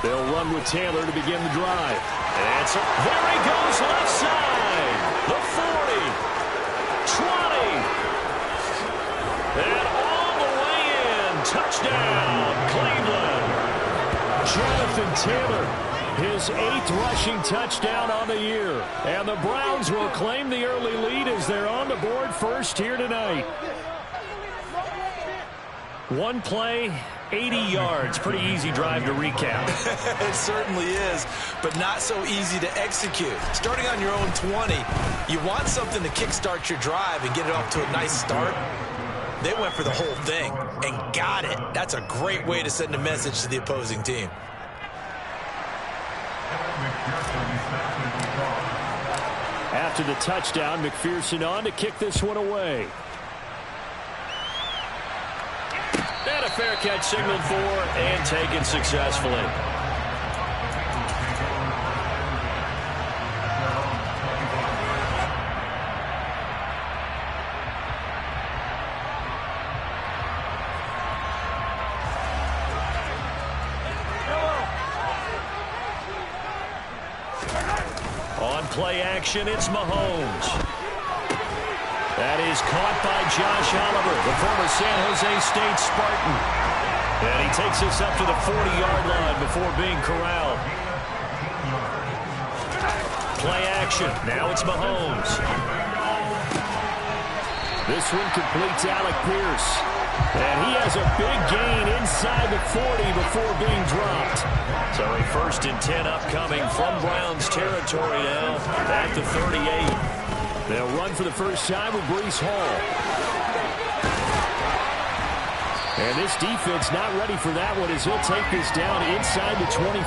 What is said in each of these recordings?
They'll run with Taylor to begin the drive. And there he goes left side. The 40. 20. And all the way in. Touchdown, Cleveland. Jonathan Taylor, his 8th rushing touchdown on the year. And the Browns will claim the early lead as they're on the board first here tonight. One play, 80 yards. Pretty easy drive to recap. It certainly is, but not so easy to execute. Starting on your own 20, you want something to kickstart your drive and get it off to a nice start. They went for the whole thing and got it. That's a great way to send a message to the opposing team. After the touchdown, McPherson on to kick this one away. And a fair catch signaled for and taken successfully. On play action, it's Mahomes. That is caught by Josh Oliver, the former San Jose State Spartan. And he takes us up to the 40-yard line before being corralled. Play action. Now it's Mahomes. This one completes Alec Pierce. And he has a big gain inside the 40 before being dropped. So a 1st and 10 upcoming from Browns territory now at the 38. They'll run for the first time with Breece Hall. And this defense not ready for that one as he'll take this down inside the 25.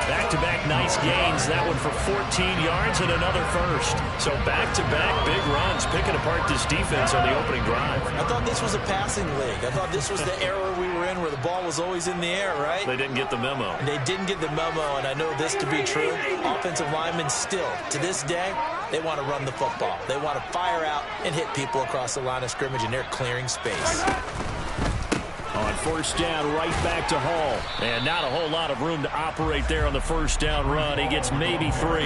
Back-to-back nice gains. That one for 14 yards and another first. So back-to-back big runs picking apart this defense on the opening drive. I thought this was a passing league. I thought this was the era we were in where the ball was always in the air, right? They didn't get the memo. They didn't get the memo, and I know this to be true. Offensive linemen still, to this day, they want to run the football. They want to fire out and hit people across the line of scrimmage, and they're clearing space. On first down, right back to Hall. And not a whole lot of room to operate there on the first down run. He gets maybe 3.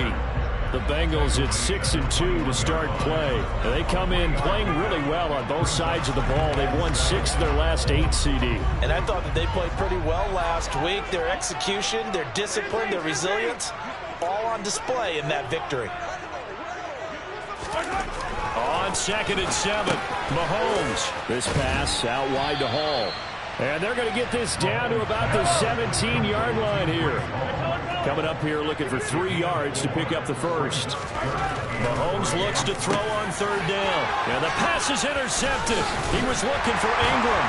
The Bengals at 6-2 to start play. They come in playing really well on both sides of the ball. They've won 6 of their last 8, CD. And I thought that they played pretty well last week. Their execution, their discipline, their resilience, all on display in that victory. On 2nd and 7, Mahomes. This pass out wide to Hall. And they're going to get this down to about the 17-yard line here. Coming up here looking for 3 yards to pick up the first. Mahomes looks to throw on 3rd down. And the pass is intercepted. He was looking for Ingram.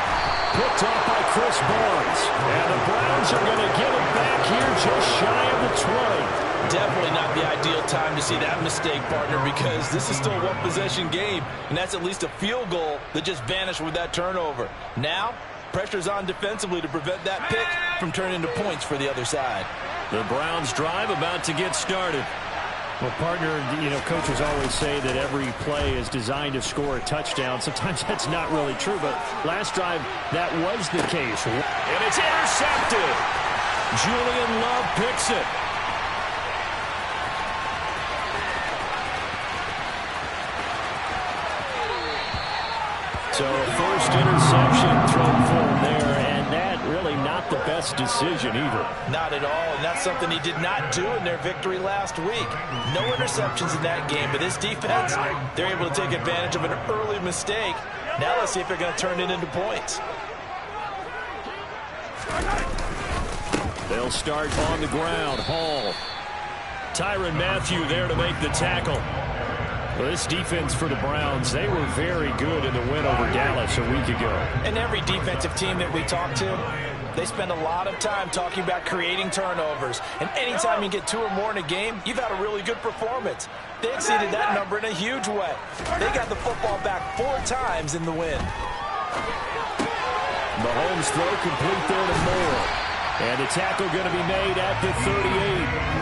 Picked off by Chris Barnes. And the Browns are going to get it back here just shy of the 20. Definitely not the ideal time to see that mistake, partner, because this is still a one-possession game, and that's at least a field goal that just vanished with that turnover. Now, pressure's on defensively to prevent that pick from turning into points for the other side. The Browns drive about to get started. Well, partner, you know, coaches always say that every play is designed to score a touchdown. Sometimes that's not really true, but last drive, that was the case. And it's intercepted. Julian Love picks it. So first interception thrown for him there, and that really not the best decision either. Not at all, and that's something he did not do in their victory last week. No interceptions in that game, but this defense, they're able to take advantage of an early mistake. Now let's see if they're going to turn it into points. They'll start on the ground. Hall. Tyrann Mathieu there to make the tackle. Well, this defense for the Browns, they were very good in the win over Dallas a week ago. And every defensive team that we talk to, they spend a lot of time talking about creating turnovers. And anytime you get 2 or more in a game, you've had a really good performance. They exceeded that number in a huge way. They got the football back 4 times in the win. Mahomes throw complete there to Moore. And the tackle going to be made at the 38.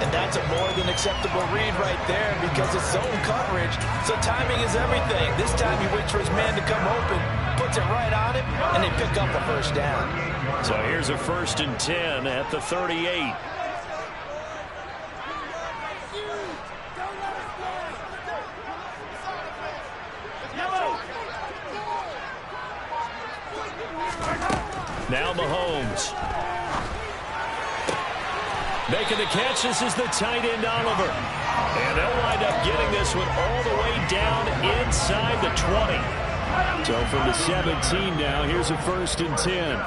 And that's a more than acceptable read right there because it's zone coverage. So timing is everything. This time he waits for his man to come open, puts it right on him, and they pick up a first down. So here's a 1st and 10 at the 38. Now Mahomes. Making the catch, this is the tight end Oliver. And they'll wind up getting this one all the way down inside the 20. So from the 17 now, here's a 1st and 10.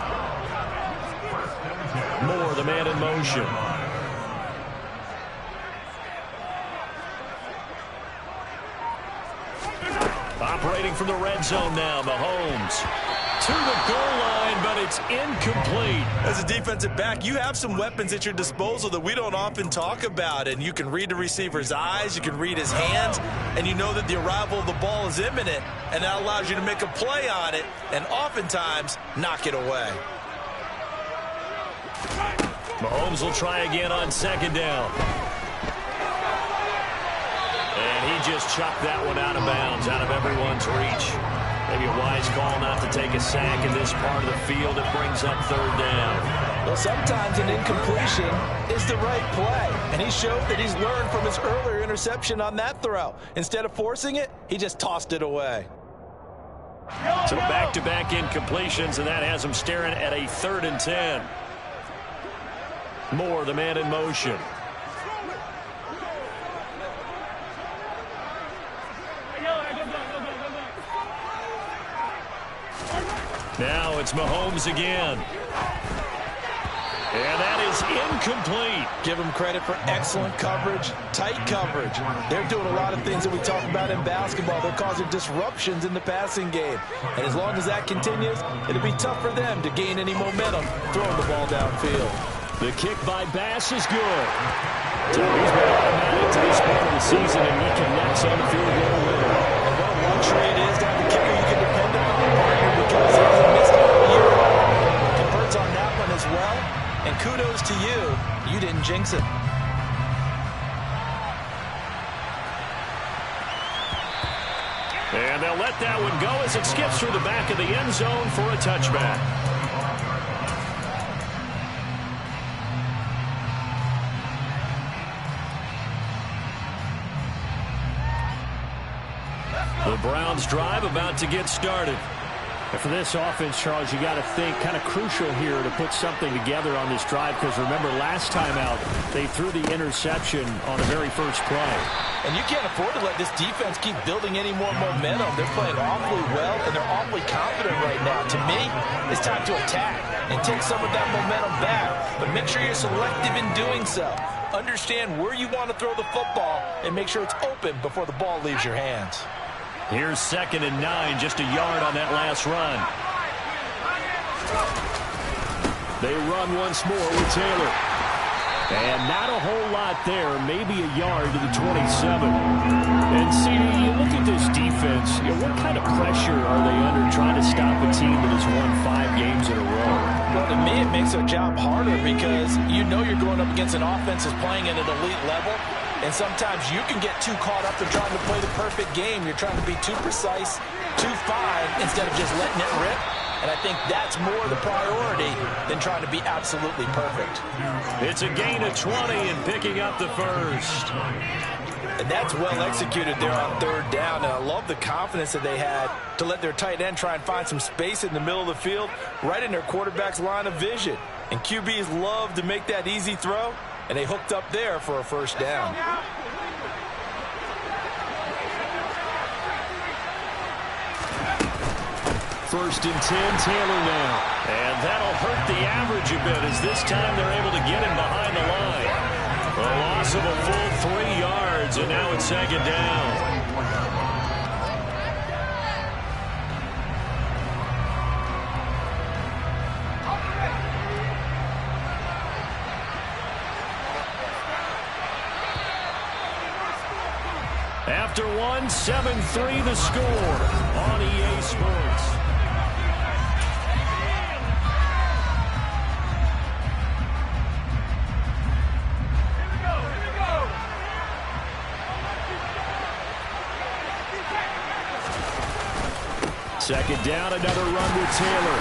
Moore, the man in motion. Operating from the red zone now, Mahomes. To the goal line, but it's incomplete. As a defensive back, you have some weapons at your disposal that we don't often talk about. And you can read the receiver's eyes, you can read his hands, and you know that the arrival of the ball is imminent. And that allows you to make a play on it and oftentimes knock it away. Mahomes will try again on 2nd down. And he just chucked that one out of bounds, out of everyone's reach. Maybe a wise call not to take a sack in this part of the field. It brings up 3rd down. Well, sometimes an incompletion is the right play. And he showed that he's learned from his earlier interception on that throw. Instead of forcing it, he just tossed it away. So back-to-back incompletions, and that has him staring at a 3rd and 10. Moore, the man in motion. Now it's Mahomes again. And that is incomplete. Give him credit for excellent coverage, tight coverage. They're doing a lot of things that we talk about in basketball. They're causing disruptions in the passing game. And as long as that continues, it'll be tough for them to gain any momentum throwing the ball downfield. The kick by Bass is good. So he's been automatic to this part of the season, and he connects on the field goal winner. And what a luxury it is to have a kicker you can depend on, partner, because he hasn't missed all year. Converts on that one as well. And kudos to you. You didn't jinx it. And they'll let that one go as it skips through the back of the end zone for a touchback. The Browns drive about to get started. And for this offense, Charles, you got to think kind of crucial here to put something together on this drive, because remember last time out they threw the interception on the very first play. And you can't afford to let this defense keep building any more momentum. They're playing awfully well, and they're awfully confident right now. To me, it's time to attack and take some of that momentum back. But make sure you're selective in doing so. Understand where you want to throw the football and make sure it's open before the ball leaves your hands. Here's 2nd and 9, just a yard on that last run. They run once more with Taylor. And not a whole lot there, maybe a yard to the 27. And CD, you look at this defense, what kind of pressure are they under trying to stop a team that has won 5 games in a row? Well, to me, it makes their job harder because you know you're going up against an offense that's playing at an elite level. And sometimes you can get too caught up in trying to play the perfect game. You're trying to be too precise, too fine, instead of just letting it rip. And I think that's more the priority than trying to be absolutely perfect. It's a gain of 20 and picking up the first. And that's well executed there on 3rd down. And I love the confidence that they had to let their tight end try and find some space in the middle of the field, right in their quarterback's line of vision. And QBs love to make that easy throw. And they hooked up there for a first down. First and 10, Taylor now. And that'll hurt the average a bit as this time they're able to get him behind the line. A loss of a full 3 yards, and now it's 2nd down. After 1, 7-3 the score on EA Sports. Second down, another run with Taylor.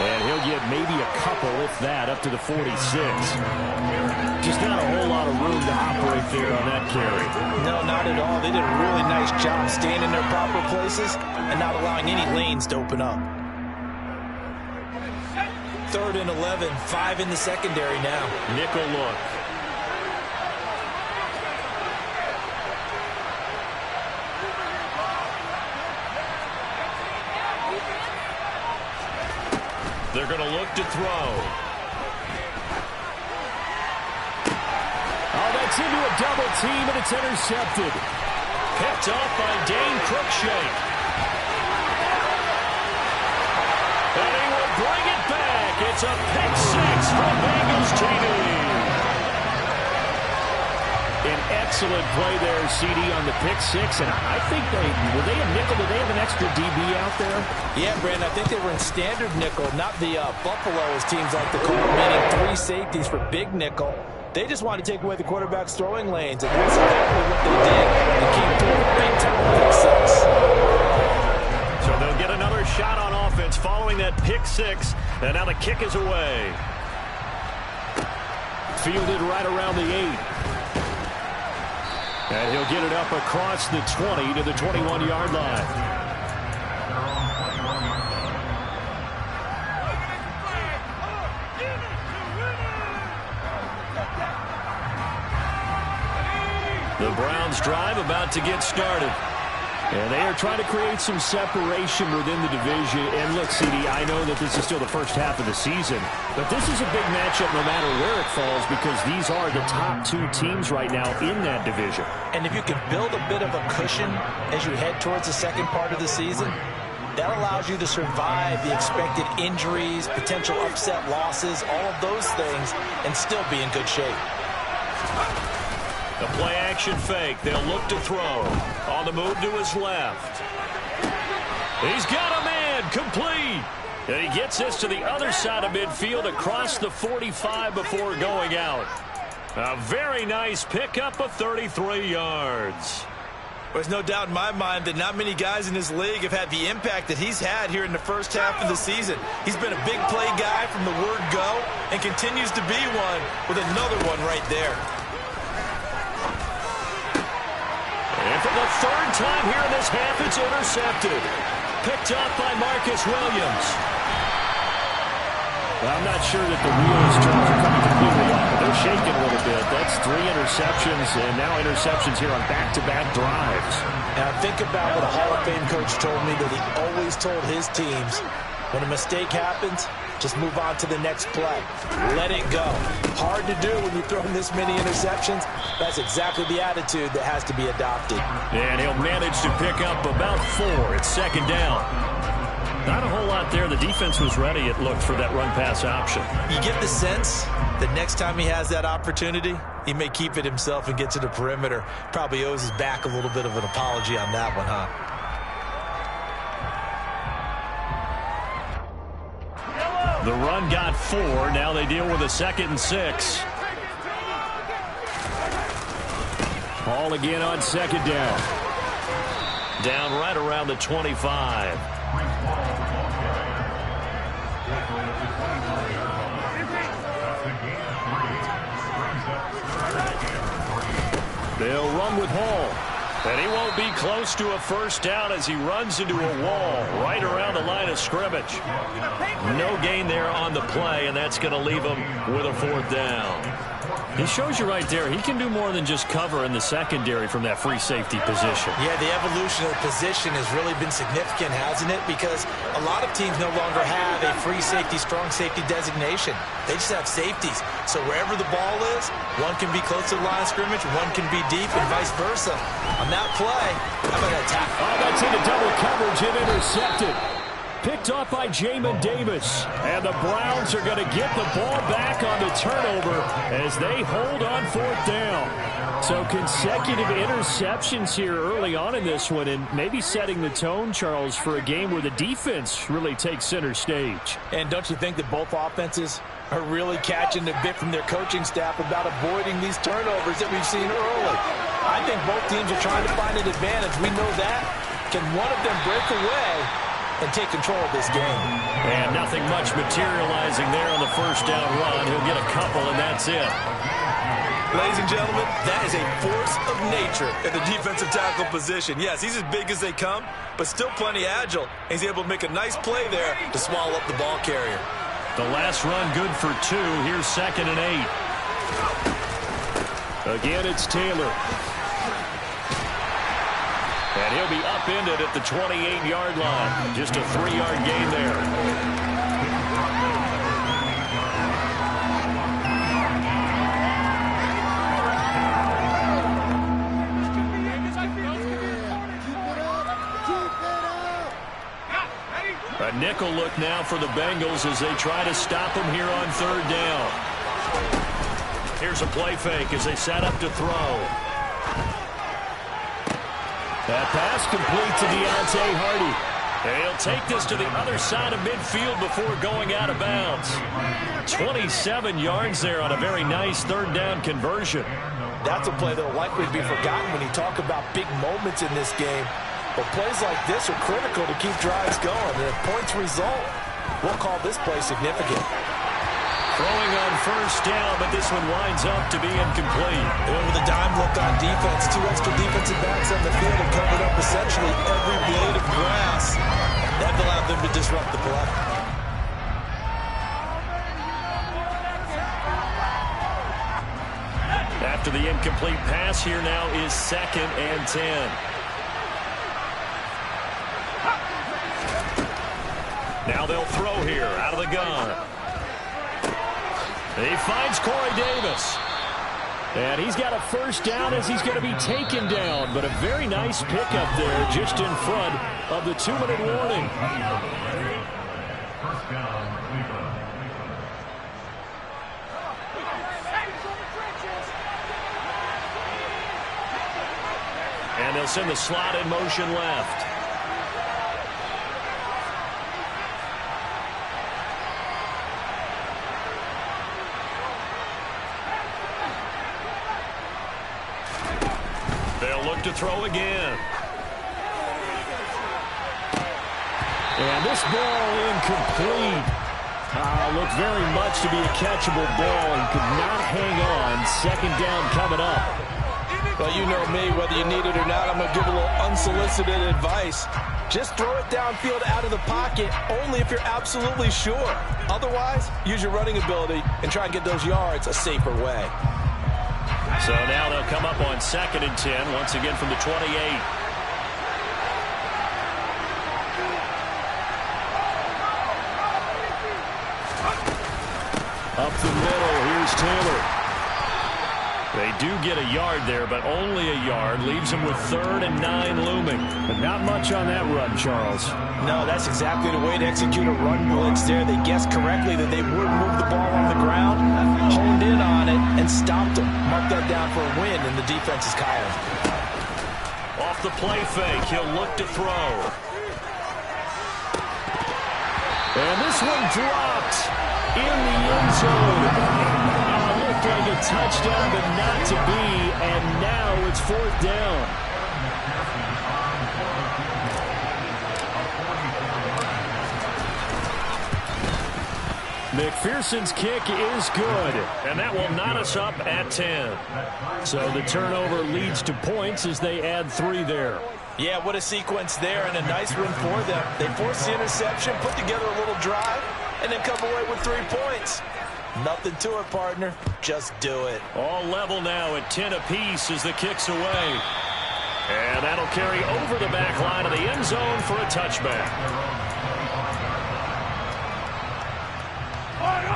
And he'll get maybe a couple, if that, up to the 46. Just not a whole lot of room to operate there on that carry. No, not at all. They did a really nice job staying in their proper places and not allowing any lanes to open up. 3rd and 11, 5 in the secondary now. Nickel look. They're going to look to throw. Oh, that's into a double team, and it's intercepted. Picked off by Dane Cruikshank. And he will bring it back. It's a pick six from Bengals TD. An excellent play there, CD, on the pick six. And I think were they a nickel? Did they have an extra DB out there? Yeah, Brandon, I think they were in standard nickel, not the Buffalo, as teams like to call it, meaning 3 safeties for big nickel. They just wanted to take away the quarterback's throwing lanes, and that's exactly what they did. They came through a big-time pick six. So they'll get another shot on offense following that pick six, and now the kick is away. Fielded right around the 8. And he'll get it up across the 20 to the 21-yard line. The Browns drive about to get started. And they are trying to create some separation within the division. And look, CD, I know that this is still the first half of the season, but this is a big matchup no matter where it falls because these are the top 2 teams right now in that division. And if you can build a bit of a cushion as you head towards the second part of the season, that allows you to survive the expected injuries, potential upset losses, all of those things, and still be in good shape. The play-action fake. They'll look to throw. On the move to his left. He's got a man. Complete. And he gets this to the other side of midfield across the 45 before going out. A very nice pickup of 33 yards. There's no doubt in my mind that not many guys in this league have had the impact that he's had here in the first half of the season. He's been a big play guy from the word go and continues to be one with another one right there. And for the 3rd time here in this half, it's intercepted. Picked off by Marcus Williams. Well, I'm not sure that the wheels are coming completely off. They're shaking a little bit. That's 3 interceptions, and now interceptions here on back-to-back drives. Now think about what a Hall of Fame coach told me that he always told his teams, when a mistake happens, just move on to the next play. Let it go. Hard to do when you're throwing this many interceptions. That's exactly the attitude that has to be adopted. And he'll manage to pick up about 4. It's 2nd down. Not a whole lot there. The defense was ready, it looked, for that run-pass option. You get the sense that next time he has that opportunity, he may keep it himself and get to the perimeter. Probably owes his back a little bit of an apology on that one, huh? The run got 4. Now they deal with a 2nd and 6. All again on 2nd down. Down right around the 25. They'll run with Hall. And he won't be close to a first down as he runs into a wall right around the line of scrimmage. No gain there on the play, and that's going to leave him with a 4th down. He shows you right there, he can do more than just cover in the secondary from that free safety position. Yeah, the evolution of the position has really been significant, hasn't it? Because a lot of teams no longer have a free safety, strong safety designation. They just have safeties. So wherever the ball is, one can be close to the line of scrimmage, one can be deep, and vice versa. On that play, how about that tackle? Oh, that's into double coverage and intercepted. Picked off by Jamin Davis. And the Browns are going to get the ball back on the turnover as they hold on 4th down. So consecutive interceptions here early on in this one, and maybe setting the tone, Charles, for a game where the defense really takes center stage. And don't you think that both offenses are really catching the bit from their coaching staff about avoiding these turnovers that we've seen early? I think both teams are trying to find an advantage. We know that. Can one of them break away and take control of this game. And nothing much materializing there on the first down run. He'll get a couple, and that's it. Ladies and gentlemen, that is a force of nature in the defensive tackle position. Yes, he's as big as they come, but still plenty agile. He's able to make a nice play there to swallow up the ball carrier. The last run good for 2. Here's 2nd and 8. Again, it's Taylor. And he'll be upended at the 28-yard line. Just a 3-yard gain there. A nickel look now for the Bengals as they try to stop him here on 3rd down. Here's a play fake as they set up to throw. That pass complete to Deontay Hardy. And he'll take this to the other side of midfield before going out of bounds. 27 yards there on a very nice 3rd down conversion. That's a play that will likely be forgotten when you talk about big moments in this game. But plays like this are critical to keep drives going. And if points result, we'll call this play significant. Throwing on 1st down, but this one winds up to be incomplete. And with a dime look on defense, 2 extra defensive backs on the field have covered up essentially every blade of grass. That allowed them to disrupt the play. After the incomplete pass, here now is 2nd and 10. Now they'll throw here out of the gun. He finds Corey Davis. And he's got a 1st down as he's going to be taken down. But a very nice pickup there just in front of the 2-minute warning. And they'll send the slot in motion left. They'll look to throw again. And this ball incomplete. Looked very much to be a catchable ball and could not hang on. 2nd down coming up. Well, you know me, whether you need it or not, I'm going to give a little unsolicited advice. Just throw it downfield out of the pocket only if you're absolutely sure. Otherwise, use your running ability and try and get those yards a safer way. So now they'll come up on 2nd and 10, once again from the 28. Up the middle, here's Taylor. They do get a yard there, but only a yard. Leaves them with 3rd and 9 looming. But not much on that run, Charles. No, that's exactly the way to execute a run blitz there. They guessed correctly that they would move the ball on the ground, honed in on it, and stopped them. Mark that down for a win, and the defense is Kyle. Off the play fake, he'll look to throw. And this one dropped in the end zone. Looked like a touchdown, but not to be, and now it's 4th down. McPherson's kick is good, and that will knot us up at 10. So the turnover leads to points as they add 3 there. Yeah, what a sequence there, and a nice win for them. They forced the interception, put together a little drive, and then come away with 3 points. Nothing to it, partner. Just do it. All level now at 10 apiece as the kick's away. And that'll carry over the back line of the end zone for a touchback.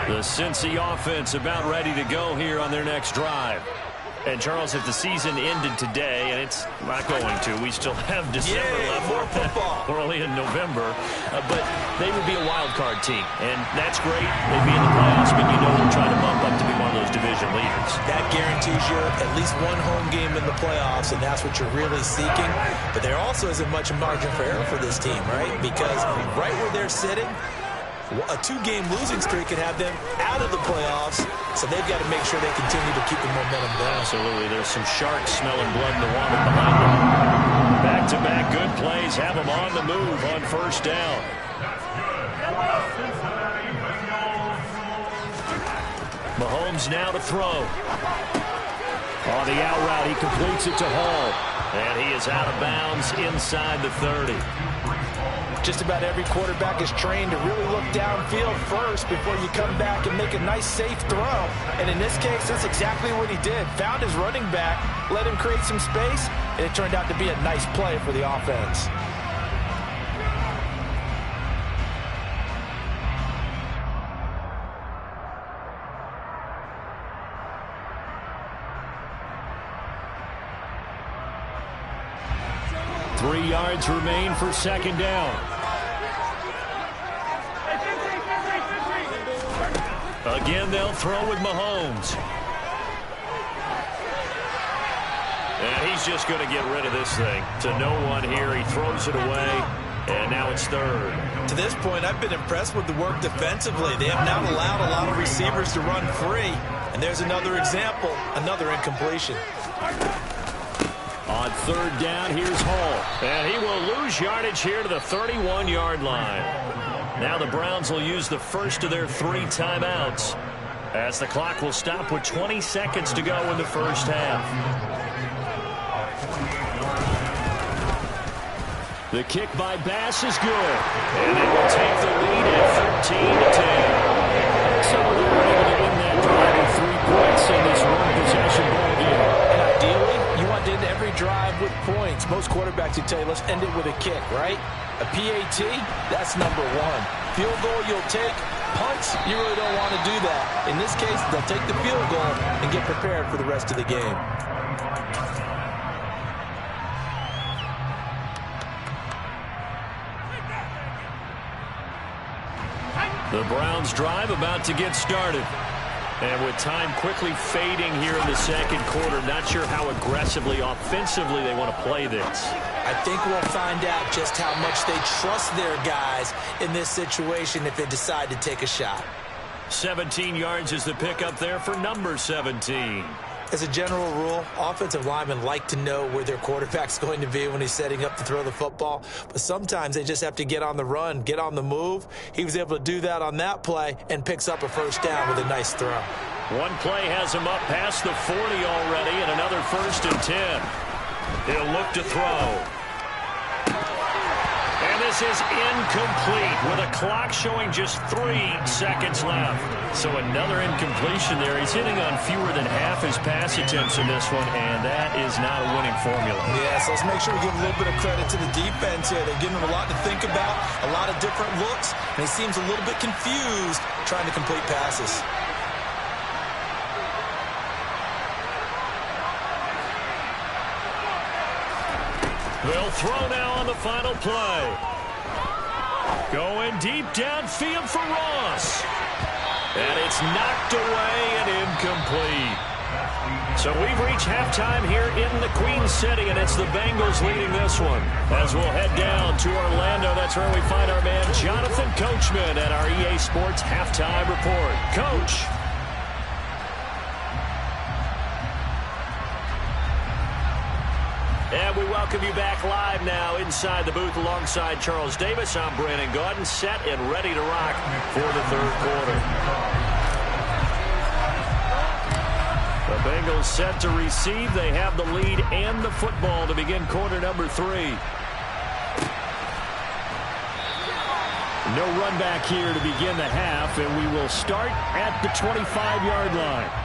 The Cincy offense about ready to go here on their next drive. And, Charles, if the season ended today, and it's not going to, we still have December left. More football. We're only in November. But they would be a wild card team. And that's great. They'd be in the playoffs, but you know they'll try to bump up to be one of those division leaders. That guarantees you at least one home game in the playoffs, and that's what you're really seeking. But there also isn't much margin for error for this team, right? Because right where they're sitting, A 2-game losing streak could have them out of the playoffs, so they've got to make sure they continue to keep the momentum going. Absolutely. There's some sharks smelling blood in the water behind them. Back-to-back good plays have them on the move on first down. Mahomes now to throw. On the out route, he completes it to Hall. And he is out of bounds inside the 30. Just about every quarterback is trained to really look downfield first before you come back and make a nice, safe throw. And in this case, that's exactly what he did. Found his running back, let him create some space, and it turned out to be a nice play for the offense. Three yards remain for second down. Again, they'll throw with Mahomes. And he's just going to get rid of this thing. To no one here. He throws it away. And now it's third. To this point, I've been impressed with the work defensively. They have not allowed a lot of receivers to run free. And there's another example, another incompletion. On third down, here's Hall. And he will lose yardage here to the 31-yard line. Now the Browns will use the first of their 3 timeouts, as the clock will stop with 20 seconds to go in the first half. The kick by Bass is good. And it will take the lead at 13-10. So they were able to win that drive with 3 points in this one-possession ball game. And ideally, you want to end every drive with points. Most quarterbacks would tell you, let's end it with a kick, right? A PAT, that's number 1. Field goal you'll take. Punts, you really don't want to do that. In this case, they'll take the field goal and get prepared for the rest of the game. The Browns drive about to get started. And with time quickly fading here in the second quarter, not sure how aggressively, offensively they want to play this. I think we'll find out just how much they trust their guys in this situation if they decide to take a shot. 17 yards is the pickup there for number 17. As a general rule, offensive linemen like to know where their quarterback's going to be when he's setting up to throw the football. But sometimes they just have to get on the run, get on the move. He was able to do that on that play and picks up a first down with a nice throw. One play has him up past the 40 already, and another 1st and 10. He'll look to throw. And this is incomplete with a clock showing just 3 seconds left. So another incompletion there. He's hitting on fewer than half his pass attempts in this one, and that is not a winning formula. Yeah, so let's make sure we give a little bit of credit to the defense here. They're giving him a lot to think about, a lot of different looks, and he seems a little bit confused trying to complete passes. They'll throw now on the final play. Going deep downfield for Ross. And it's knocked away and incomplete. So we've reached halftime here in the Queen City, and it's the Bengals leading this one. As we'll head down to Orlando, that's where we find our man Jonathan Coachman at our EA Sports Halftime Report. Coach. And we welcome you back live now inside the booth alongside Charles Davis. I'm Brandon Gotw, set and ready to rock for the third quarter. The Bengals set to receive. They have the lead and the football to begin quarter number 3. No run back here to begin the half, and we will start at the 25-yard line.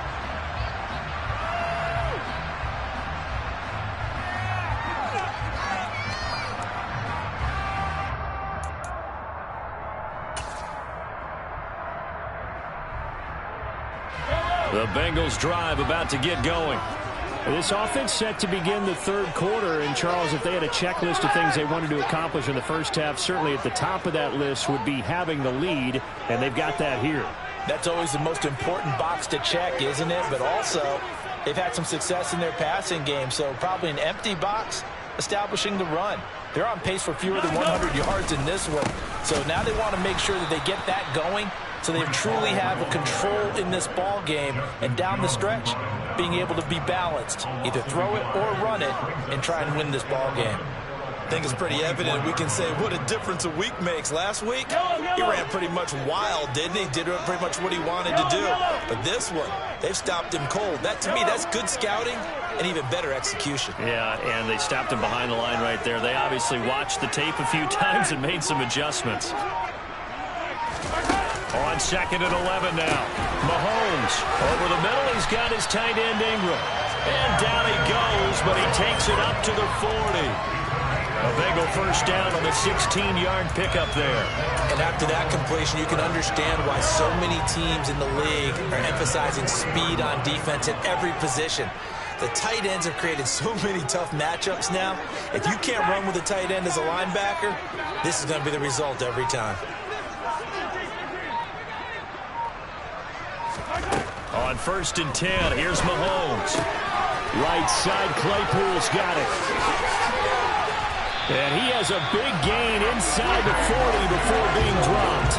The Bengals drive about to get going. This offense set to begin the third quarter. And, Charles, if they had a checklist of things they wanted to accomplish in the first half, certainly at the top of that list would be having the lead, and they've got that here. That's always the most important box to check, isn't it? But also, they've had some success in their passing game, so probably an empty box establishing the run. They're on pace for fewer than 100 yards in this one. So now they want to make sure that they get that going so they truly have a control in this ball game, and down the stretch, being able to be balanced, either throw it or run it and try and win this ball game. I think it's pretty evident. We can say what a difference a week makes. Last week, he ran pretty much wild, didn't he? Did pretty much what he wanted to do. But this one, they've stopped him cold. That, to me, that's good scouting and even better execution. Yeah, and they stopped him behind the line right there. They obviously watched the tape a few times and made some adjustments. On 2nd and 11 now. Mahomes over the middle. He's got his tight end Ingram. And down he goes, but he takes it up to the 40. A Bengal first down on the 16-yard pickup there. And after that completion, you can understand why so many teams in the league are emphasizing speed on defense at every position. The tight ends have created so many tough matchups now. If you can't run with a tight end as a linebacker, this is going to be the result every time. On 1st and 10, here's Mahomes. Right side, Claypool's got it. And he has a big gain inside the 40 before being dropped.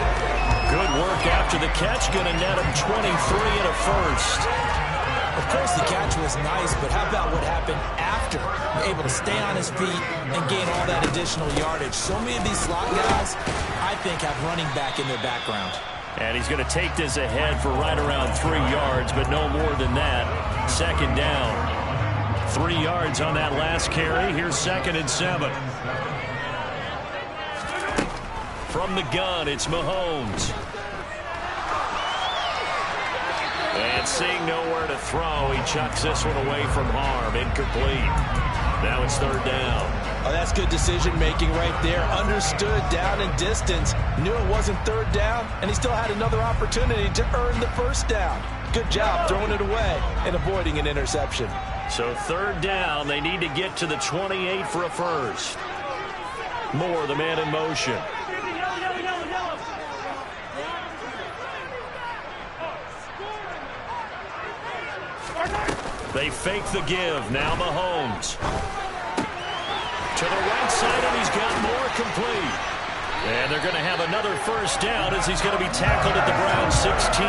Good work after the catch. Going to net him 23 and a first. Of course, the catch was nice, but how about what happened after? Able to stay on his feet and gain all that additional yardage. So many of these slot guys, I think, have running back in their background. And he's going to take this ahead for right around 3 yards, but no more than that. 2nd down. 3 yards on that last carry. Here's 2nd and 7. From the gun, it's Mahomes. And seeing nowhere to throw, he chucks this one away from harm. Incomplete. Now it's 3rd down. Oh, that's good decision-making right there. Understood down and distance. Knew it wasn't 3rd down, and he still had another opportunity to earn the 1st down. Good job throwing it away and avoiding an interception. So 3rd down, they need to get to the 28 for a first. Moore, the man in motion. They fake the give. Now Mahomes. To the right side, and he's got more complete. And they're going to have another first down as he's going to be tackled at the Browns 16.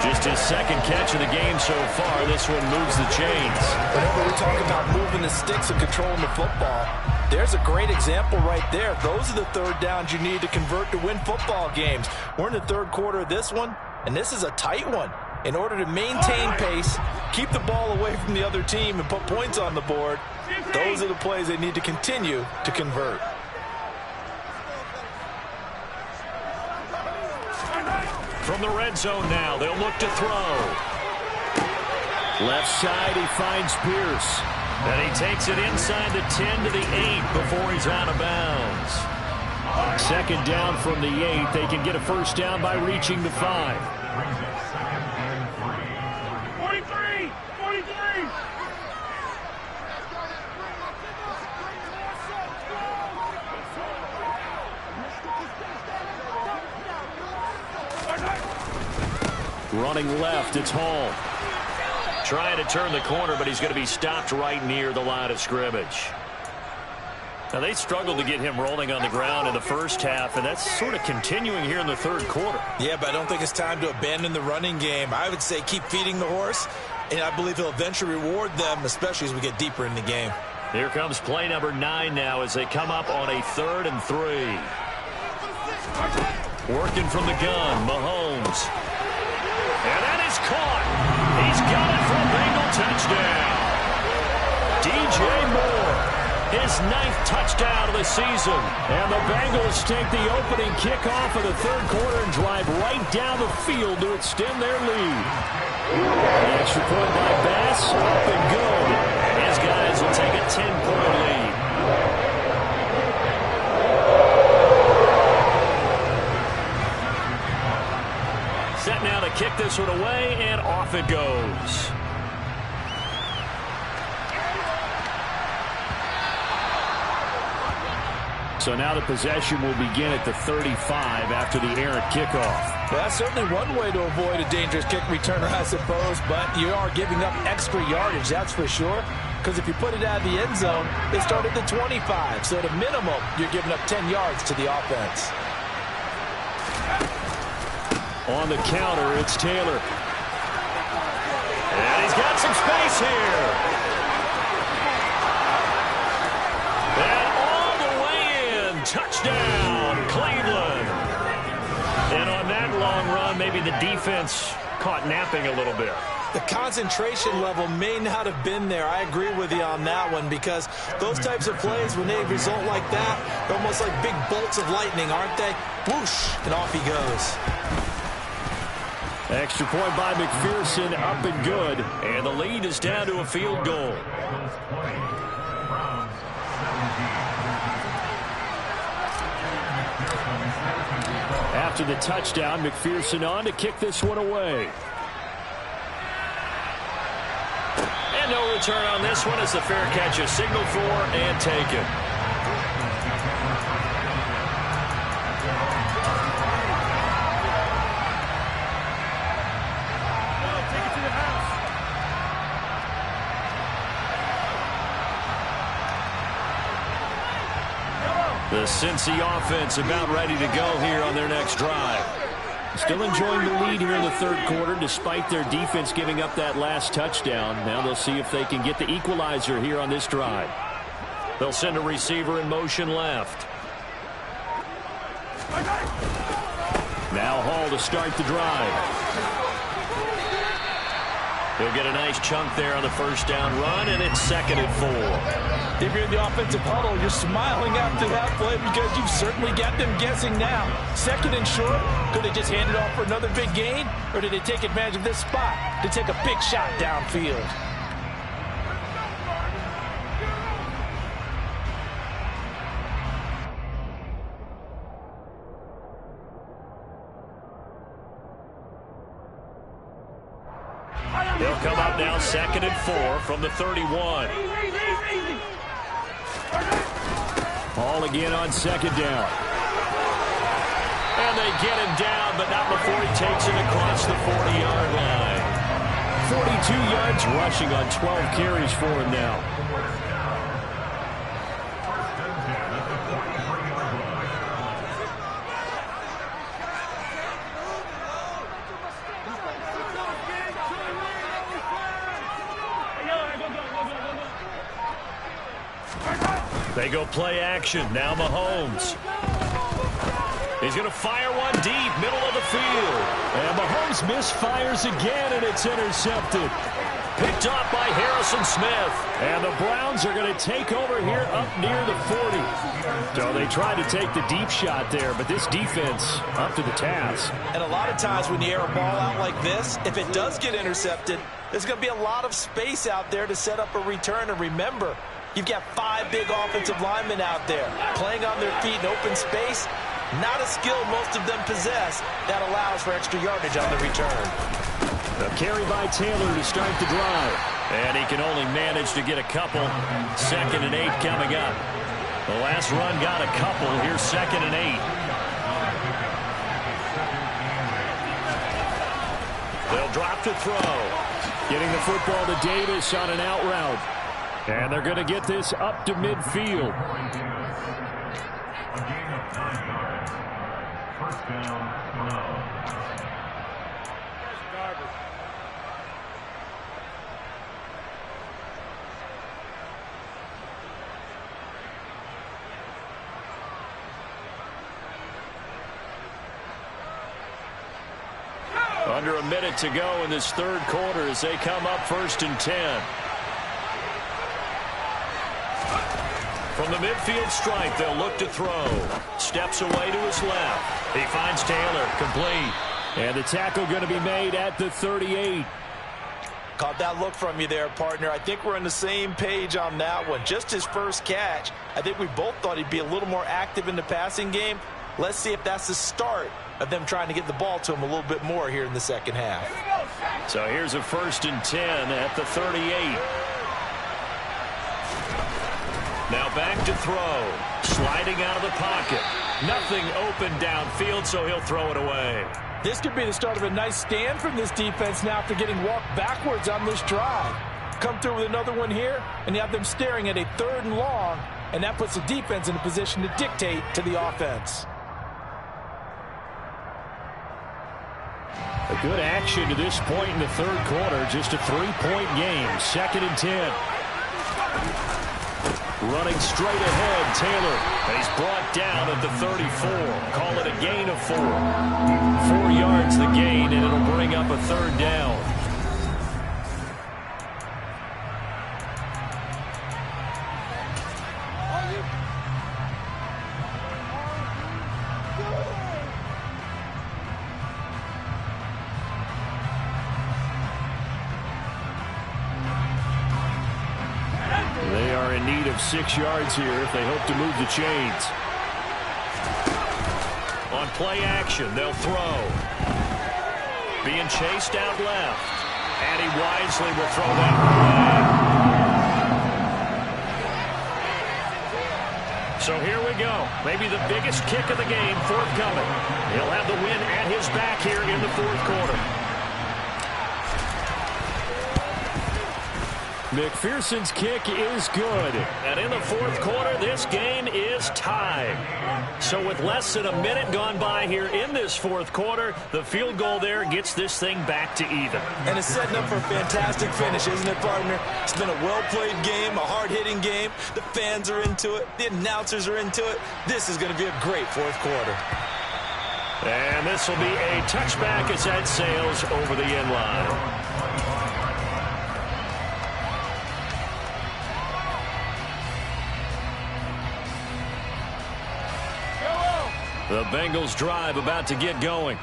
Just his 2nd catch of the game so far. This one moves the chains. Whenever we talk about moving the sticks and controlling the football, there's a great example right there. Those are the 3rd downs you need to convert to win football games. We're in the 3rd quarter of this one, and this is a tight one. In order to maintain pace, keep the ball away from the other team, and put points on the board, those are the plays they need to continue to convert. From the red zone now, they'll look to throw. Left side, he finds Pierce. And he takes it inside the 10 to the 8 before he's out of bounds. 2nd down from the 8. They can get a first down by reaching the 5. 43! Running left, it's Hall. Trying to turn the corner, but he's going to be stopped right near the line of scrimmage. Now, they struggled to get him rolling on the ground in the first half, and that's sort of continuing here in the 3rd quarter. Yeah, but I don't think it's time to abandon the running game. I would say keep feeding the horse, and I believe he'll eventually reward them, especially as we get deeper in the game. Here comes play number 9 now as they come up on a 3rd and 3. Working from the gun, Mahomes. And that is caught. He's got it for a Bengal touchdown. DJ Moore, his 9th touchdown of the season. And the Bengals take the opening kickoff of the 3rd quarter and drive right down the field to extend their lead. The extra point by Bass, up and good. His guys will take a 10-point lead. Set now to kick this one away, and off it goes. So now the possession will begin at the 35 after the errant kickoff. Well, that's certainly one way to avoid a dangerous kick returner, I suppose, but you are giving up extra yardage, that's for sure. Because if you put it out of the end zone, they start at the 25. So at a minimum, you're giving up 10 yards to the offense. On the counter, it's Taylor. And he's got some space here. And all the way in. Touchdown, Cleveland. And on that long run, maybe the defense caught napping a little bit. The concentration level may not have been there. I agree with you on that one, because those types of plays, when they result like that, they're almost like big bolts of lightning, aren't they? Whoosh, and off he goes. Extra point by McPherson, up and good. And the lead is down to a field goal. After the touchdown, McPherson on to kick this one away. And no return on this one as the fair catch is signaled for and taken. The Cincy offense about ready to go here on their next drive. Still enjoying the lead here in the third quarter despite their defense giving up that last touchdown. Now they'll see if they can get the equalizer here on this drive. They'll send a receiver in motion left. Now Hall to start the drive. He'll get a nice chunk there on the first down run, and it's 2nd and 4. If you're in the offensive huddle, you're smiling after that play because you've certainly got them guessing now. 2nd and short, could they just hand it off for another big gain, or did they take advantage of this spot to take a big shot downfield? They'll come up now 2nd and 4 from the 31. Hall again on 2nd down. And they get him down, but not before he takes it across the 40-yard line. 42 yards rushing on 12 carries for him now. They go play action. Now Mahomes. He's going to fire one deep, middle of the field. And Mahomes misfires again, and it's intercepted. Picked off by Harrison Smith. And the Browns are going to take over here up near the 40. So they tried to take the deep shot there, but this defense up to the task. And a lot of times when you air a ball out like this, if it does get intercepted, there's going to be a lot of space out there to set up a return. And remember, you've got 5 big offensive linemen out there playing on their feet in open space. Not a skill most of them possess that allows for extra yardage on the return. A carry by Taylor to start the drive. And he can only manage to get a couple. 2nd and 8 coming up. The last run got a couple. Here's 2nd and 8. They'll drop to throw. Getting the football to Davis on an out route. And they're going to get this up to midfield. Under a minute to go in this third quarter as they come up 1st and 10. From the midfield stripe, they'll look to throw. Steps away to his left. He finds Taylor, complete. And the tackle going to be made at the 38. Caught that look from you there, partner. I think we're on the same page on that one. Just his first catch. I think we both thought he'd be a little more active in the passing game. Let's see if that's the start of them trying to get the ball to him a little bit more here in the second half. So here's a 1st and 10 at the 38. Now back to throw. Sliding out of the pocket. Nothing open downfield, so he'll throw it away. This could be the start of a nice stand from this defense now after getting walked backwards on this drive. Come through with another one here, and you have them staring at a 3rd and long, and that puts the defense in a position to dictate to the offense. Good action to this point in the third quarter. Just a 3-point game. 2nd and 10. Running straight ahead, Taylor. He's brought down at the 34. Call it a gain of 4. 4 yards the gain, and it'll bring up a 3rd down. They are in need of 6 yards here if they hope to move the chains. On play action, they'll throw. Being chased out left. And he wisely will throw that away. So here we go. Maybe the biggest kick of the game forthcoming. He'll have the win at his back here in the 4th quarter. McPherson's kick is good. And in the 4th quarter, this game is tied. So with less than a minute gone by here in this 4th quarter, the field goal there gets this thing back to even. And it's setting up for a fantastic finish, isn't it, partner? It's been a well-played game, a hard-hitting game. The fans are into it. The announcers are into it. This is going to be a great 4th quarter. And this will be a touchback as that sails over the end line. The Bengals drive about to get going.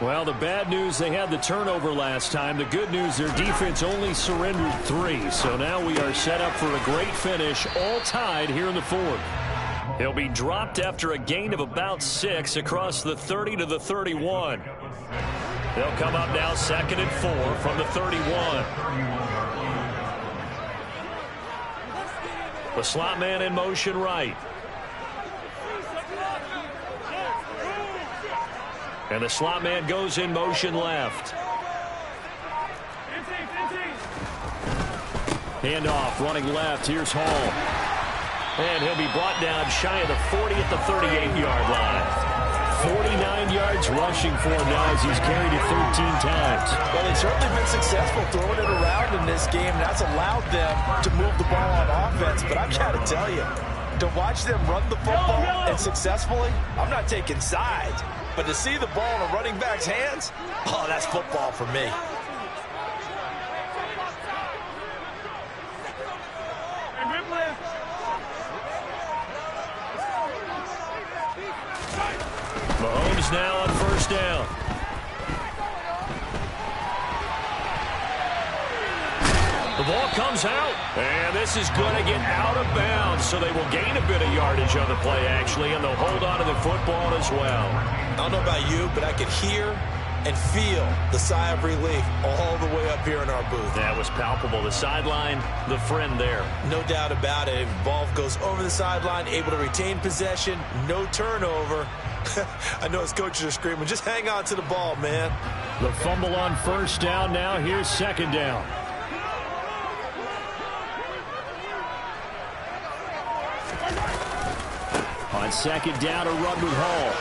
Well, the bad news, they had the turnover last time. The good news, their defense only surrendered 3. So now we are set up for a great finish, all tied here in the 4th. He'll be dropped after a gain of about 6 across the 30 to the 31. They'll come up now 2nd and 4 from the 31. The slot man in motion right. And the slot man goes in motion left. Handoff running left. Here's Hall. And he'll be brought down shy of the 40 at the 38-yard line. 49 yards rushing for him now as he's carried it 13 times. Well, they've certainly been successful throwing it around in this game. That's allowed them to move the ball on offense. But I've got to tell you, to watch them run the football and successfully, I'm not taking sides. But to see the ball in a running back's hands, oh, that's football for me. Mahomes now on 1st down. The ball comes out, and this is going to get out of bounds, so they will gain a bit of yardage on the play, actually, and they'll hold on to the football as well. I don't know about you, but I could hear and feel the sigh of relief all the way up here in our booth. That was palpable. The sideline, the friend there. No doubt about it. If the ball goes over the sideline, able to retain possession, no turnover. I know his coaches are screaming, just hang on to the ball, man. The fumble on 1st down now. Here's 2nd down. On 2nd down, a run with Hall.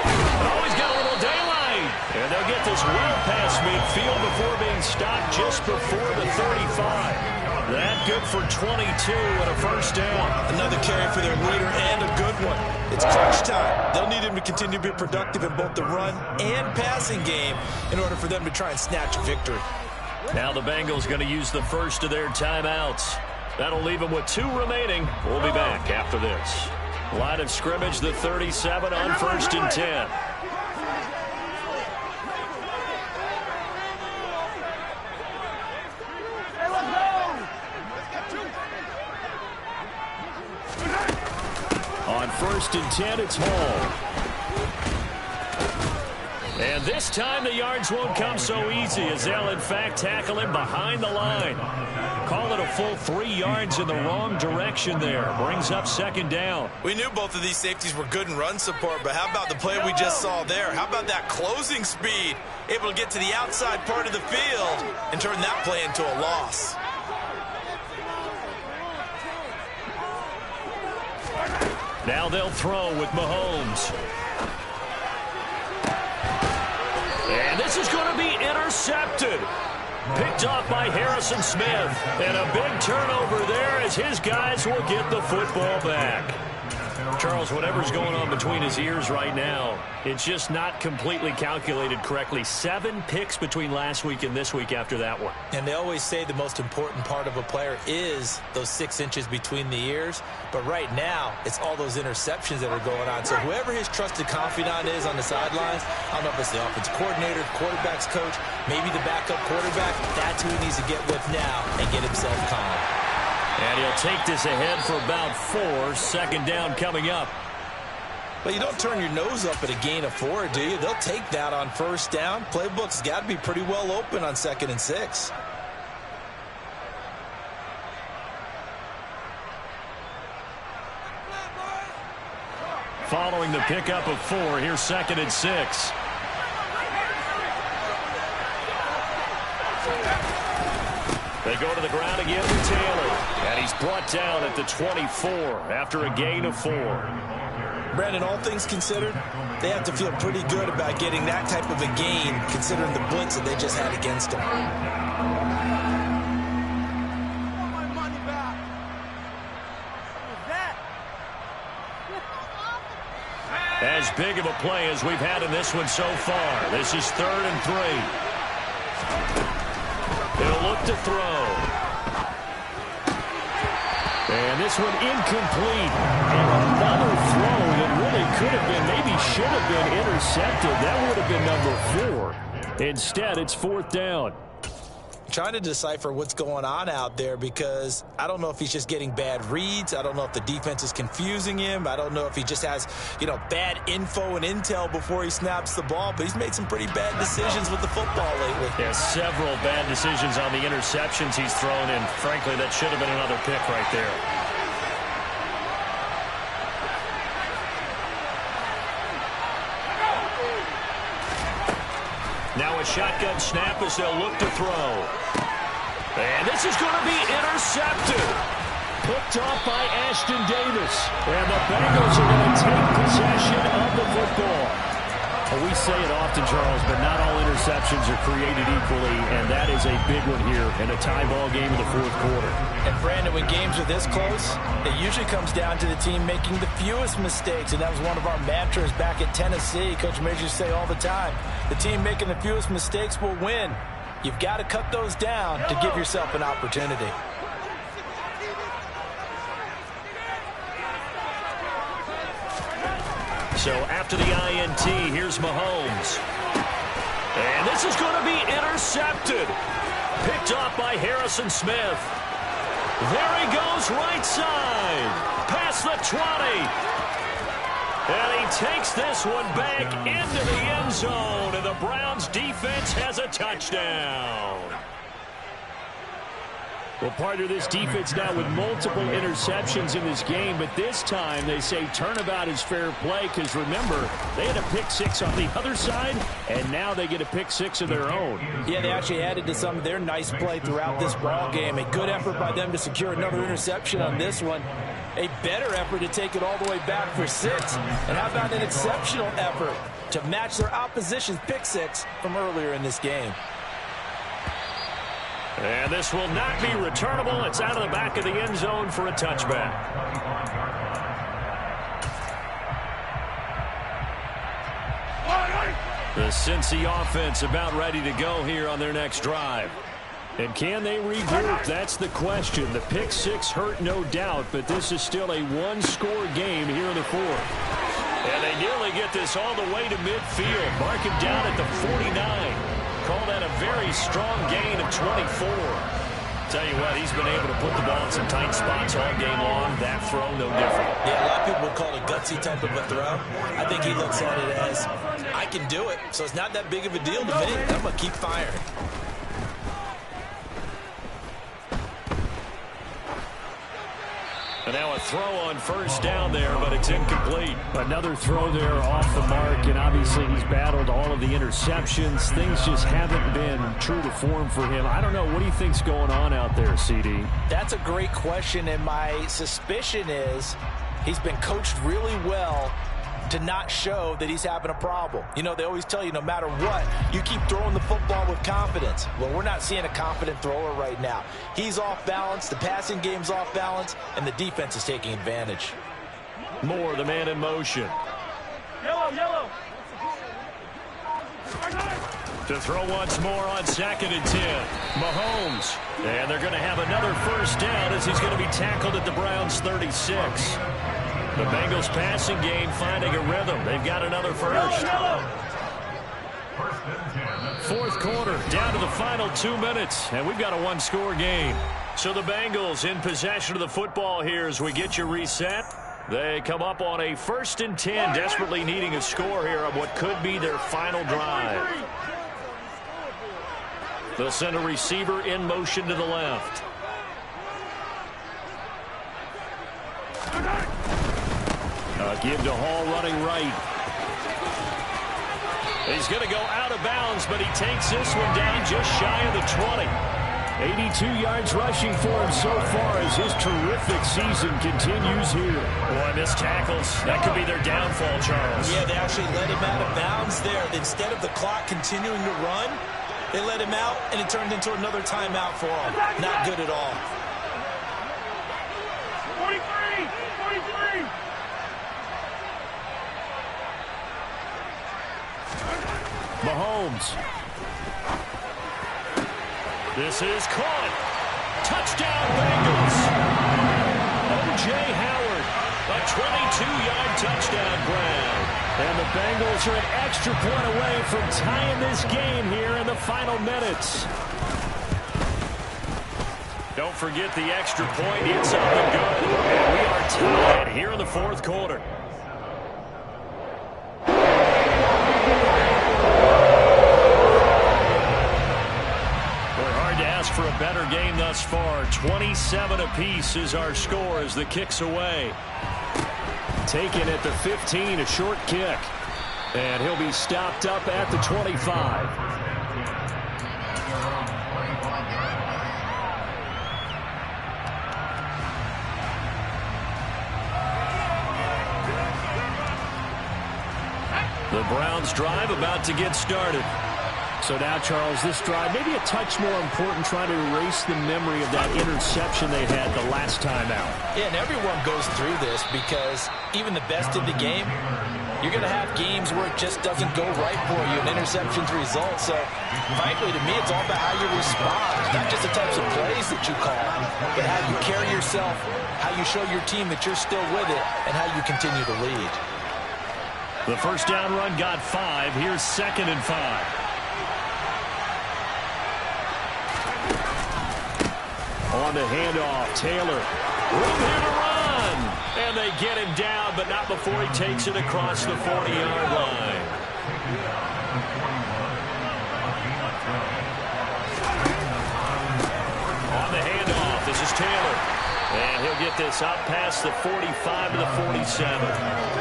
Oh, he's got a little daylight. And they'll get this well past midfield before being stopped just before the 35. That good for 22 and a 1st down. Another carry for their leader and a good one. It's crunch time. They'll need him to continue to be productive in both the run and passing game in order for them to try and snatch a victory. Now the Bengals going to use the first of their timeouts. That'll leave them with 2 remaining. We'll be back after this. Line of scrimmage, the 37 on 1st and 10. On 1st and 10, it's Hall. And this time the yards won't come so easy as they'll in fact tackle him behind the line. Call it a full 3 yards in the wrong direction there. Brings up 2nd down. We knew both of these safeties were good in run support, but how about the play we just saw there? How about that closing speed? Able to get to the outside part of the field and turn that play into a loss. Now they'll throw with Mahomes. And this is going to be intercepted. Picked off by Harrison Smith. And a big turnover there as his guys will get the football back. Charles, whatever's going on between his ears right now, it's just not completely calculated correctly. 7 picks between last week and this week after that one. And they always say the most important part of a player is those 6 inches between the ears. But right now, it's all those interceptions that are going on. So whoever his trusted confidant is on the sidelines, I don't know if it's the offensive coordinator, quarterback's coach, maybe the backup quarterback, that's who he needs to get with now and get himself calm. And he'll take this ahead for about 4. Second down coming up. But you don't turn your nose up at a gain of 4, do you? They'll take that on first down. Playbook's got to be pretty well open on 2nd and 6. Following the pickup of 4, here's 2nd and 6. They go to the ground again with Taylor. And he's brought down at the 24 after a gain of 4. Brandon, all things considered, they have to feel pretty good about getting that type of a gain considering the blitz that they just had against them. As big of a play as we've had in this one so far. This is 3rd and 3. He'll look to throw. And this one incomplete. And another throw that really could have been, maybe should have been intercepted. That would have been number 4. Instead, it's 4th down. Trying to decipher what's going on out there because I don't know if he's just getting bad reads. I don't know if the defense is confusing him. I don't know if he just has, bad info and intel before he snaps the ball. But he's made some pretty bad decisions with the football lately. Yeah, several bad decisions on the interceptions he's thrown in. Frankly, that should have been another pick right there. Now a shotgun snap as they'll look to throw. And this is going to be intercepted. Picked off by Ashton Davis. And the Bengals are going to take possession of the football. Well, we say it often, Charles, but not all interceptions are created equally, and that is a big one here in a tie ball game in the 4th quarter. And, Brandon, when games are this close, it usually comes down to the team making the fewest mistakes, and that was one of our mantras back at Tennessee. Coach Major used to say all the time, the team making the fewest mistakes will win. You've got to cut those down to give yourself an opportunity. So after the INT, here's Mahomes. And this is going to be intercepted. Picked off by Harrison Smith. There he goes, right side. Past the 20. And he takes this one back into the end zone. And the Browns defense has a touchdown. Well, partner, this defense now with multiple interceptions in this game, but this time they say turnabout is fair play because, remember, they had a pick 6 on the other side, and now they get a pick 6 of their own. Yeah, they actually added to some of their nice play throughout this ball game. A good effort by them to secure another interception on this one. A better effort to take it all the way back for 6. And how about an exceptional effort to match their opposition's pick 6 from earlier in this game. And this will not be returnable. It's out of the back of the end zone for a touchback. The Cincy offense about ready to go here on their next drive. And can they regroup? That's the question. The pick 6 hurt, no doubt, but this is still a one-score game here in the 4th. And they nearly get this all the way to midfield. Mark him down at the 49. Call that a very strong gain of 24. Tell you what, he's been able to put the ball in some tight spots all game long. That throw, no different. Yeah, a lot of people would call it a gutsy type of a throw. I think he looks at it as, I can do it, so it's not that big of a deal to me. I'm going to keep firing. And now a throw on first down there, but it's incomplete. Another throw there off the mark, and obviously he's battled all of the interceptions. Things just haven't been true to form for him. I don't know. What do you think's going on out there, CD? That's a great question, and my suspicion is he's been coached really well to not show that he's having a problem. You know, they always tell you no matter what, you keep throwing the football with confidence. Well, we're not seeing a confident thrower right now. He's off balance, the passing game's off balance, and the defense is taking advantage. Moore, the man in motion. Yellow. To throw once more on 2nd and 10. Mahomes. And they're going to have another first down as he's going to be tackled at the Browns' 36. The Bengals passing game finding a rhythm. They've got another first. Fourth quarter, down to the final 2 minutes, and we've got a one-score game. So the Bengals in possession of the football here as we get you reset. They come up on a 1st and 10, desperately needing a score here on what could be their final drive. They'll send a receiver in motion to the left. Give to Hall running right. He's going to go out of bounds, but he takes this one down just shy of the 20. 82 yards rushing for him so far as his terrific season continues here. Boy, missed tackles. That could be their downfall, Charles. Yeah, they actually let him out of bounds there. Instead of the clock continuing to run, they let him out, and it turned into another timeout for him. Not good at all. 43. Mahomes. This is caught. Touchdown, Bengals. O.J. Howard, a 22-yard touchdown grab. And the Bengals are an extra point away from tying this game here in the final minutes. Don't forget the extra point. It's up and good. And we are tied here in the fourth quarter. For a better game thus far. 27 apiece is our score as the kick's away. Taken at the 15, a short kick. And he'll be stopped up at the 25. The Browns drive about to get started. So now, Charles, this drive maybe a touch more important, trying to erase the memory of that interception they had the last time out. Yeah, and everyone goes through this because even the best in the game, you're going to have games where it just doesn't go right for you, and interceptions result. So, frankly, to me, it's all about how you respond, not just the types of plays that you call, but how you carry yourself, how you show your team that you're still with it, and how you continue to lead. The first down run got 5. Here's 2nd and 5. On the handoff, Taylor. Room here to run. And they get him down, but not before he takes it across the 40-yard line. On the handoff, this is Taylor. And he'll get this out past the 45 to the 47.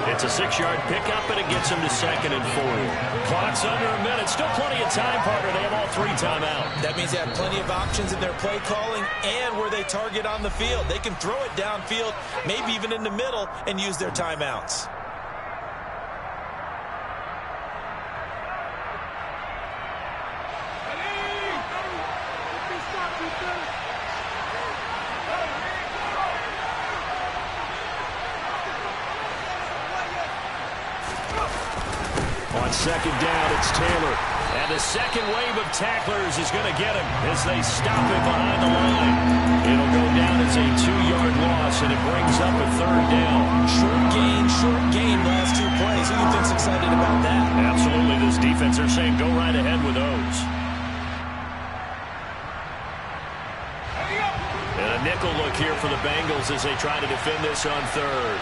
It's a 6-yard pickup, and it gets him to 2nd and 4. Clock's under a minute. Still plenty of time, partner. They have all 3 timeouts. That means they have plenty of options in their play calling and where they target on the field. They can throw it downfield, maybe even in the middle, and use their timeouts. On 2nd down, it's Taylor. And the second wave of tacklers is going to get him as they stop him behind the line. It'll go down as a 2-yard loss, and it brings up a 3rd down. Short gain, last 2 plays. Who do you think's excited about that? Absolutely. This defense, they're saying go right ahead with those. And a nickel look here for the Bengals as they try to defend this on 3rd.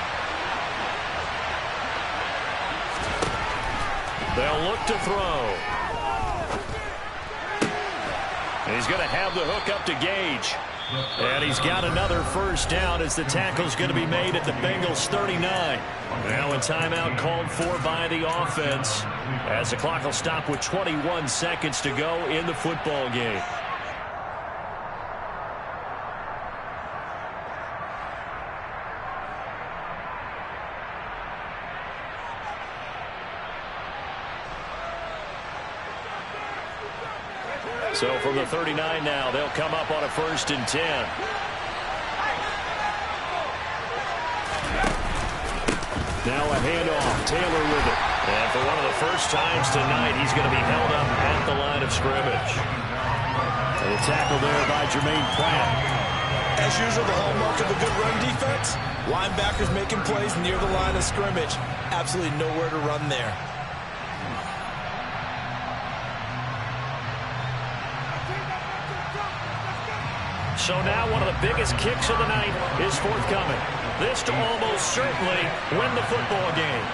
They'll look to throw. And he's going to have the hook up to Gage. And he's got another first down as the tackle's going to be made at the Bengals 39. Now a timeout called for by the offense as the clock will stop with 21 seconds to go in the football game. So from the 39 now, they'll come up on a 1st and 10. Now a handoff. Taylor with it. And for one of the first times tonight, he's going to be held up at the line of scrimmage. And a tackle there by Jermaine Pratt. As usual, the hallmark of a good run defense, linebackers making plays near the line of scrimmage. Absolutely nowhere to run there. So now one of the biggest kicks of the night is forthcoming. This to almost certainly win the football game.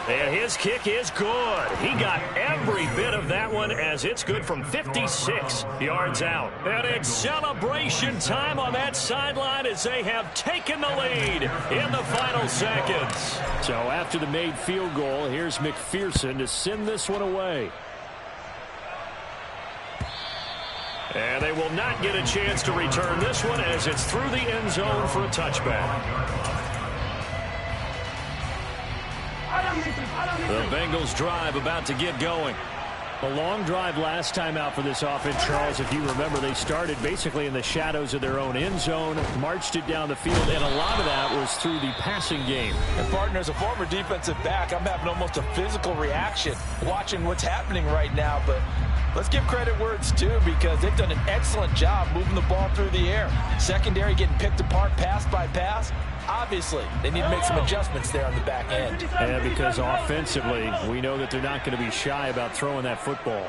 And his kick is good. He got every bit of that one as it's good from 56 yards out. And it's celebration time on that sideline as they have taken the lead in the final seconds. So after the made field goal, here's McPherson to send this one away. And they will not get a chance to return this one as it's through the end zone for a touchback. The Bengals drive about to get going. A long drive last time out for this offense, Charles. If you remember, they started basically in the shadows of their own end zone, marched it down the field, and a lot of that was through the passing game. And, partner, as a former defensive back, I'm having almost a physical reaction watching what's happening right now. But let's give credit where it's due because they've done an excellent job moving the ball through the air. Secondary getting picked apart pass by pass. Obviously, they need to make some adjustments there on the back end. And because offensively, we know that they're not going to be shy about throwing that football.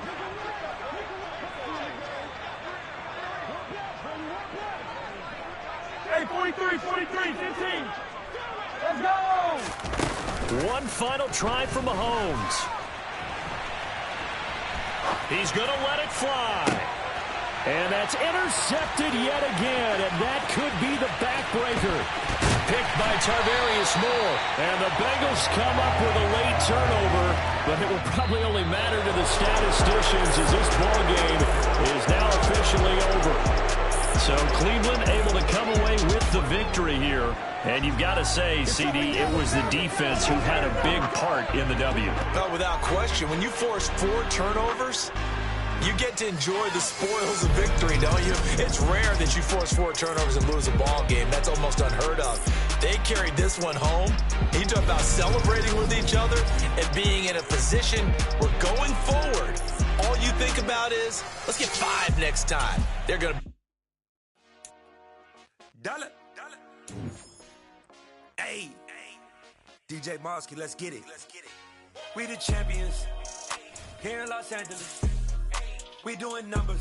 Hey, 43, 15. Let's go! One final try from Mahomes. He's going to let it fly. And that's intercepted yet again, and that could be the backbreaker. Picked by Tarvarius Moore. And the Bengals come up with a late turnover, but it will probably only matter to the statisticians as this ball game is now officially over. So Cleveland able to come away with the victory here. And you've got to say, CD, it was the defense who had a big part in the W. No, without question. When you force 4 turnovers, you get to enjoy the spoils of victory, don't you? It's rare that you force 4 turnovers and lose a ball game. That's almost unheard of. They carried this one home. You talk about celebrating with each other and being in a position where going forward, all you think about is, let's get 5 next time. They're going to... Dollar. Hey, DJ Mosky, let's get it. We the champions here in Los Angeles. We doing numbers.